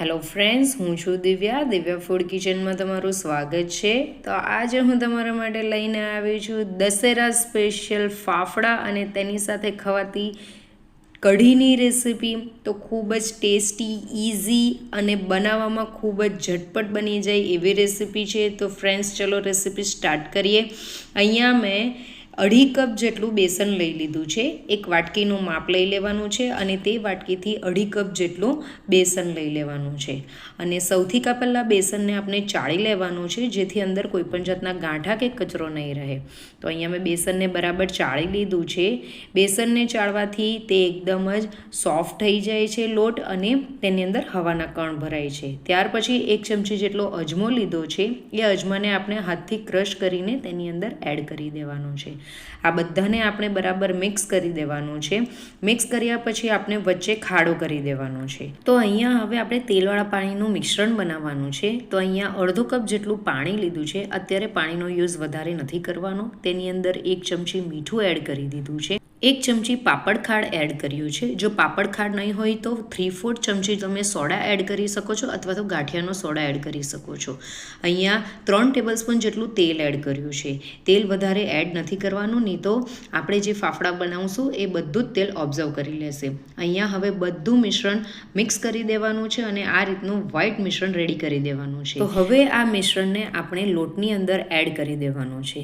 Hello friends, હું છું Divya food કિચનમાં તમારું સ્વાગત છે. તો આજે હું તમારા માટે લઈને આવી છું દશેરા સ્પેશિયલ ફાફડા અને તેની સાથે ખવાતી કઢીની રેસીપી. તો ખૂબ જ ટેસ્ટી, ઇઝી અને બનાવવામાં ખૂબ જ ઝટપટ બની જાય એવી રેસીપી છે. તો ફ્રેન્ડ્સ, ચલો રેસીપી સ્ટાર્ટ કરીએ. અહીંયા મેં 2.5 કપ જેટલું બેસન લઈ લીધું છે. એક વાટકીનું માપ લઈ લેવાનું છે અને તે વાટકીથી 2.5 કપ જેટલું બેસન લઈ લેવાનું છે. અને સૌથી પહેલાં બેસનને આપણે ચાળી લેવાનું છે, જેથી અંદર કોઈપણ જાતના ગાંઠા કે કચરો નહીં રહે. તો અહીંયા મેં બેસનને બરાબર ચાળી લીધું છે. બેસનને ચાળવાથી તે એકદમ જ સોફ્ટ થઈ જાય છે લોટ, અને તેની અંદર હવાના કણ ભરાય છે. ત્યાર પછી 1 ચમચી જેટલો અજમો લીધો છે. એ અજમાને આપણે હાથથી ક્રશ કરીને તેની અંદર એડ કરી દેવાનું છે. આ બધાને આપણે બરાબર મિક્સ કરી દેવાનું છે. મિક્સ કર્યા પછી આપણે વચ્ચે ખાડો કરી દેવાનો છે. તો અહીંયા હવે આપણે તેલવાળા પાણીનું મિશ્રણ બનાવવાનું છે. તો અહીંયા 1/2 કપ જેટલું પાણી લીધું છે. અત્યારે પાણીનો યુઝ વધારે નથી કરવાનો. તેની અંદર 1 ચમચી મીઠું એડ કરી દીધું છે. 1 ચમચી પાપડ ખાંડ એડ કર્યું છે. જો પાપડ ખાંડ નહીં હોય તો 3/4 ચમચી તમે સોડા એડ કરી શકો છો, અથવા તો ગાંઠિયાનો સોડા એડ કરી શકો છો. અહીંયા 3 ટેબલસ્પૂન જેટલું તેલ એડ કર્યું છે. તેલ વધારે એડ નથી કરવાનું, નહીં તો આપણે જે ફાફડા બનાવશું એ બધું જ તેલ ઓબ્ઝર્વ કરી લેશે. અહીંયા હવે બધું મિશ્રણ મિક્સ કરી દેવાનું છે અને આ રીતનું વ્હાઈટ મિશ્રણ રેડી કરી દેવાનું છે. તો હવે આ મિશ્રણને આપણે લોટની અંદર એડ કરી દેવાનું છે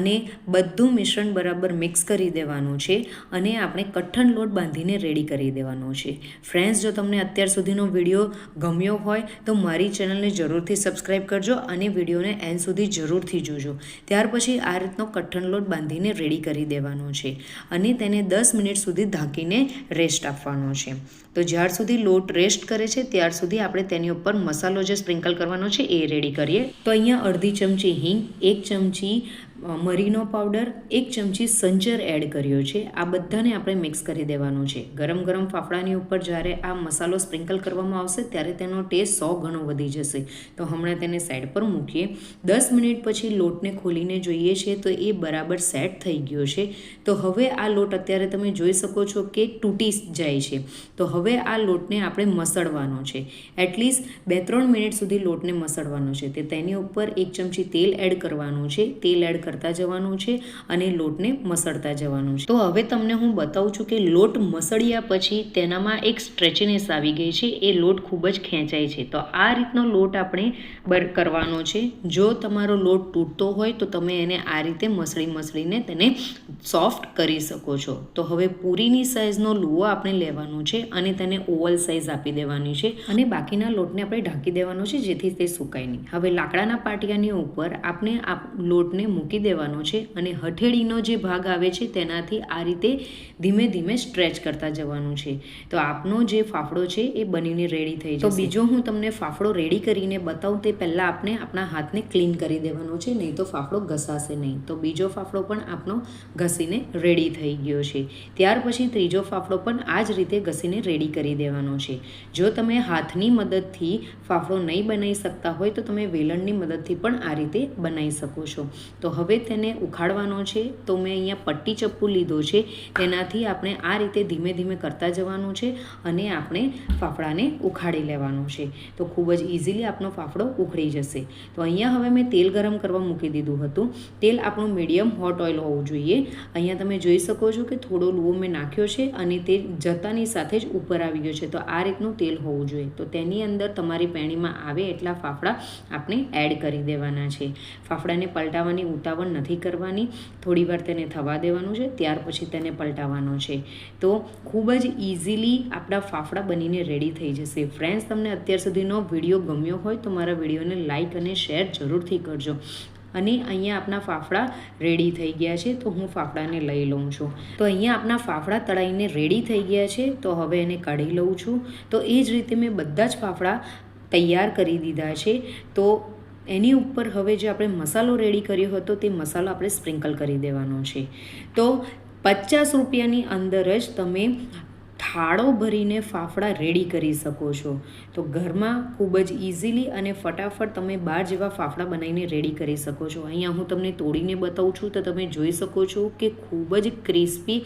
અને બધું મિશ્રણ બરાબર મિક્સ કરી દેવાનું છે. અને આપણે કઠણ લોટ બાંધીને રેડી કરી દેવાનો છે. ફ્રેન્ડ્સ, જો તમને અત્યાર સુધીનો વિડીયો ગમ્યો હોય તો મારી ચેનલને જરૂરથી સબસ્ક્રાઈબ કરજો અને વિડીયોને એન્ડ સુધી જરૂરથી જોજો. ત્યાર પછી આ રીતનો કઠણ લોટ બાંધીને રેડી કરી દેવાનો છે અને તેને 10 મિનિટ સુધી ઢાંકીને રેસ્ટ આપવાનો છે. તો જ્યાર સુધી લોટ રેસ્ટ કરે છે ત્યાર સુધી આપણે તેની ઉપર મસાલો જે સ્પ્રિંકલ કરવાનો છે એ રેડી કરીએ. તો અહીંયા અડધી ચમચી હિંગ, 1 ચમચી મરીનો પાવડર, 1 ચમચી સંચર એડ કર્યો છે. આ બધાને આપણે મિક્સ કરી દેવાનું છે. ગરમ ગરમ ફાફડાની ઉપર જ્યારે આ મસાલો સ્પ્રિંકલ કરવામાં આવશે ત્યારે તેનો ટેસ્ટ 100 ગણો વધી જશે. તો હમણાં તેને સાઈડ પર મૂકીએ. 10 મિનિટ પછી લોટને ખોલીને જોઈએ છે તો એ બરાબર સેટ થઈ ગયો છે. તો હવે આ લોટ અત્યારે તમે જોઈ શકો છો કે તૂટી જાય છે. તો હવે આ લોટને આપણે મસળવાનો છે. એટલીસ્ટ 2-3 મિનિટ સુધી લોટને મસળવાનો છે. તે તેની ઉપર 1 ચમચી તેલ એડ કરવાનું છે. તેલ એડ કરતા જવાનું છે અને લોટને મસળતા જવાનું છે. તો હવે તમને હું બતાવું છું કે લોટ મસળ્યા પછી તેનામાં એક સ્ટ્રેચીનેસ આવી ગઈ છે. એ લોટ ખૂબ જ ખેંચાય છે. તો આ રીતનો લોટ આપણે કરવાનો છે. જો તમારો લોટ તૂટતો હોય તો તમે એને આ રીતે મસળીને તેને સોફ્ટ કરી શકો છો. તો હવે પૂરીની સાઈઝનો લુઓ આપણે લેવાનો છે અને તેને ઓવલ સાઈઝ આપી દેવાની છે અને બાકીના લોટને આપણે ઢાંકી દેવાનો છે, જેથી તે સુકાય નહીં. હવે લાકડાના પાટિયાની ઉપર આપણે આ લોટને મૂકી દેવાનો છે અને હથેળીનો જે ભાગ આવે છે તેનાથી આ રીતે ધીમે ધીમે સ્ટ્રેચ કરતા જવાનું છે. તો આપનો જે ફાફડો છે એ બનીને રેડી થઈ જશે. તો બીજો હું તમને ફાફડો રેડી કરીને બતાવું તે પહેલાં આપણે આપણા હાથને ક્લીન કરી દેવાનો છે, નહીં તો ફાફડો ઘસાશે નહીં. તો બીજો ફાફડો પણ આપણો ઘસીને રેડી થઈ ગયો છે. ત્યાર પછી ત્રીજો ફાફડો પણ આ જ રીતે ઘસીને રેડી કરી દેવાનો છે. જો તમે હાથની મદદથી ફાફડો નહીં બનાવી શકતા હોય તો તમે વેલણની મદદથી પણ આ રીતે બનાવી શકો છો. તો હવે તેને ઉખાડવાનો છે. તો મેં અહીંયા પટ્ટી ચપ્પુ લીધો છે. તેનાથી આપણે આ રીતે ધીમે ધીમે કરતા જવાનું છે અને આપણે ફાફડાને ઉખાડી લેવાનું છે. તો ખૂબ જ ઇઝીલી આપણો ફાફડો ઉખડી જશે. તો અહીંયા હવે મેં તેલ ગરમ કરવા મૂકી દીધું હતું. તેલ આપણું મીડિયમ હોટ ઓઇલ હોવું જોઈએ. અહીંયા તમે જોઈ શકો છો કે થોડો લુઓ મેં નાખ્યો છે અને તે જતાની સાથે જ ઉપર આવી ગયો છે. તો આ રીતનું તેલ હોવું જોઈએ. તો તેની અંદર તમારી પેણીમાં આવે એટલા ફાફડા આપણે એડ કરી દેવાના છે. ફાફડાને પલટાવવાની ઉતાવળ નથી કરવાની. થોડી વાર તેને થવા દેવાનું છે, ત્યાર પછી તેને પલટાવવાનો છે. તો ખૂબ જ ઇઝીલી આપણા ફાફડા બનીને રેડી થઈ જશે. ફ્રેન્ડ્સ, તમને અત્યાર સુધીનો વિડીયો ગમ્યો હોય તો મારા વિડીયોને લાઇક અને શેર જરૂરથી કરજો. અને અહીંયા આપણા ફાફડા રેડી થઈ ગયા છે. તો હું ફાફડાને લઈ લઉં છું. તો અહીંયા આપણા ફાફડા તળાઈને રેડી થઈ ગયા છે. તો હવે એને કાઢી લઉં છું. તો એ જ રીતે મેં બધા જ ફાફડા તૈયાર કરી દીધા છે. તો એની ઉપર હવે જે આપણે મસાલો રેડી કર્યો હતો તે મસાલો આપણે સ્પ્રિંકલ કરી દેવાનો છે. તો 50 રૂપિયાની અંદર જ તમે થાળો ભરીને ફાફડા રેડી કરી શકો છો. તો ઘરમાં ખૂબ જ ઇઝીલી અને ફટાફટ તમે બાર જેવા ફાફડા બનાવીને રેડી કરી શકો છો. અહીંયા હું તમને તોડીને બતાવું છું તો તમે જોઈ શકો છો કે ખૂબ જ ક્રિસ્પી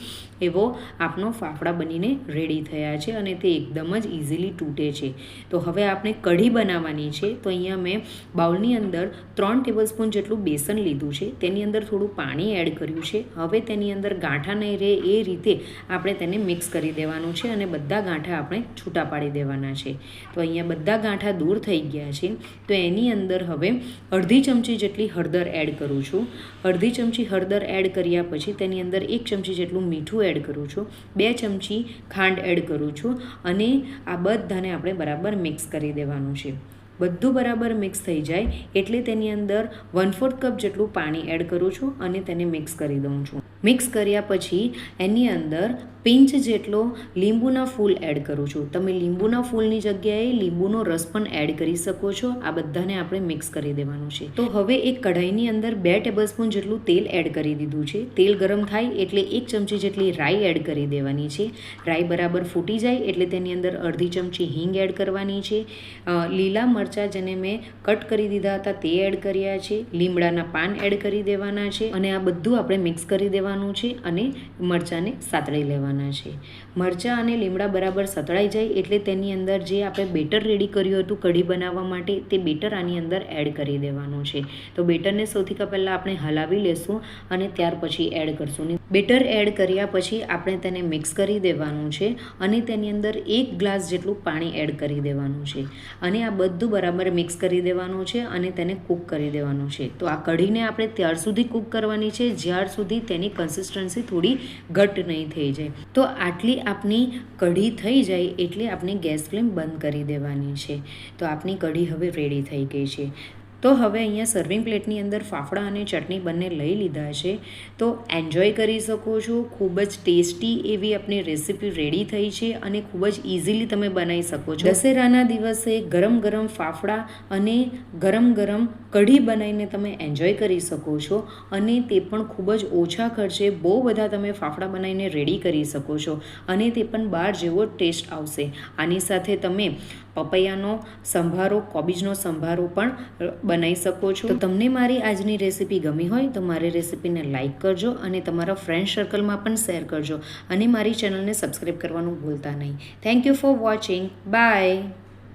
એવો આપણો ફાફડા બનીને રેડી થયા છે અને તે એકદમ જ ઇઝીલી તૂટે છે. તો હવે આપણે કઢી બનાવવાની છે. તો અહીંયા મેં બાઉલની અંદર 3 ટેબલસ્પૂન જેટલું બેસન લીધું છે. તેની અંદર થોડું પાણી એડ કર્યું છે. હવે તેની અંદર ગાંઠા નહીં રહે એ રીતે આપણે તેને મિક્સ કરી દેવાનું છે અને બધા ગાંઠા આપણે છૂટા પાડી દેવાના છે. તો અહીંયા બધા ગાંઠા દૂર થઈ ગયા છે. તો એની અંદર હવે અડધી ચમચી જેટલી હળદર એડ કરું છું. અડધી ચમચી હળદર એડ કર્યા પછી તેની અંદર 1 ચમચી જેટલું મીઠું એડ કરું છું. 2 ચમચી ખાંડ એડ કરું છું અને આ બધાને આપણે બરાબર મિક્સ કરી દેવાનું છે. બધું બરાબર મિક્સ થઈ જાય એટલે તેની અંદર 1/4 કપ જેટલું પાણી એડ કરું છું અને તેને મિક્સ કરી દઉં છું. મિક્સ કર્યા પછી એની અંદર પિંચ જેટલો લીંબુના ફૂલ એડ કરું છું. તમે લીંબુના ફૂલની જગ્યાએ લીંબુનો રસ પણ એડ કરી શકો છો. આ બધાને આપણે મિક્સ કરી દેવાનું છે. તો હવે એક કઢાઈની અંદર 2 ટેબલસ્પૂન જેટલું તેલ એડ કરી દીધું છે. તેલ ગરમ થાય એટલે 1 ચમચી જેટલી રાઈ એડ કરી દેવાની છે. રાઈ બરાબર ફૂટી જાય એટલે તેની અંદર અડધી ચમચી હિંગ એડ કરવાની છે. લીલા મરચાં જેને મેં કટ કરી દીધા હતા તે એડ કર્યા છે. લીમડાના પાન એડ કરી દેવાના છે અને આ બધું આપણે મિક્સ કરી દેવાનું છે અને મરચાંને સાતળી લેવાના છે. મરચાં અને લીમડા બરાબર સતળાઈ જાય એટલે તેની અંદર જે આપણે બેટર રેડી કર્યું હતું કઢી બનાવવા માટે તે બેટર આની અંદર એડ કરી દેવાનું છે. તો બેટરને સૌથી પહેલાં આપણે હલાવી લેશું અને ત્યાર પછી એડ કરશું. બેટર એડ કર્યા પછી આપણે તેને મિક્સ કરી દેવાનું છે અને તેની અંદર 1 ગ્લાસ જેટલું પાણી એડ કરી દેવાનું છે અને આ બધું બરાબર મિક્સ કરી દેવાનું છે અને તેને કૂક કરી દેવાનું છે. તો આ કઢીને આપણે ત્યાર સુધી કૂક કરવાની છે જ્યાર સુધી તેની કન્સિસ્ટન્સી થોડી ઘટ નહીં થઈ જાય. તો આટલી આપની કઢી થઈ જાય એટલે આપણે ગેસ ફ્લેમ બંધ કરી દેવાની છે. તો આપની કઢી હવે રેડી થઈ ગઈ છે. તો હવે અહીંયા સર્વિંગ પ્લેટની અંદર ફાફડા અને ચટણી બંને લઈ લીધા છે. તો એન્જોય કરી શકો છો. ખૂબ જ ટેસ્ટી એવી આપણી રેસીપી રેડી થઈ છે અને ખૂબ જ ઇઝીલી તમે બનાવી શકો છો. દશેરાના દિવસે ગરમ ગરમ ફાફડા અને ગરમ ગરમ કઢી બનાવીને તમે એન્જોય કરી શકો છો અને તે પણ ખૂબ જ ઓછા ખર્ચે બહુ બધા તમે ફાફડા બનાવીને રેડી કરી શકો છો અને તે પણ બહાર જેવો ટેસ્ટ આવશે. આની સાથે તમે પપૈયાનો સંભારો, કોબીજનો સંભારો પણ બનાવી શકો છો. તો તમને મારી આજની રેસીપી ગમી હોય તો મારી રેસીપીને લાઇક કરજો અને તમારા ફ્રેન્ડ સર્કલમાં પણ શેર કરજો અને મારી ચેનલને સબસ્ક્રાઈબ કરવાનું ભૂલતા નહીં. Thank you for watching. By.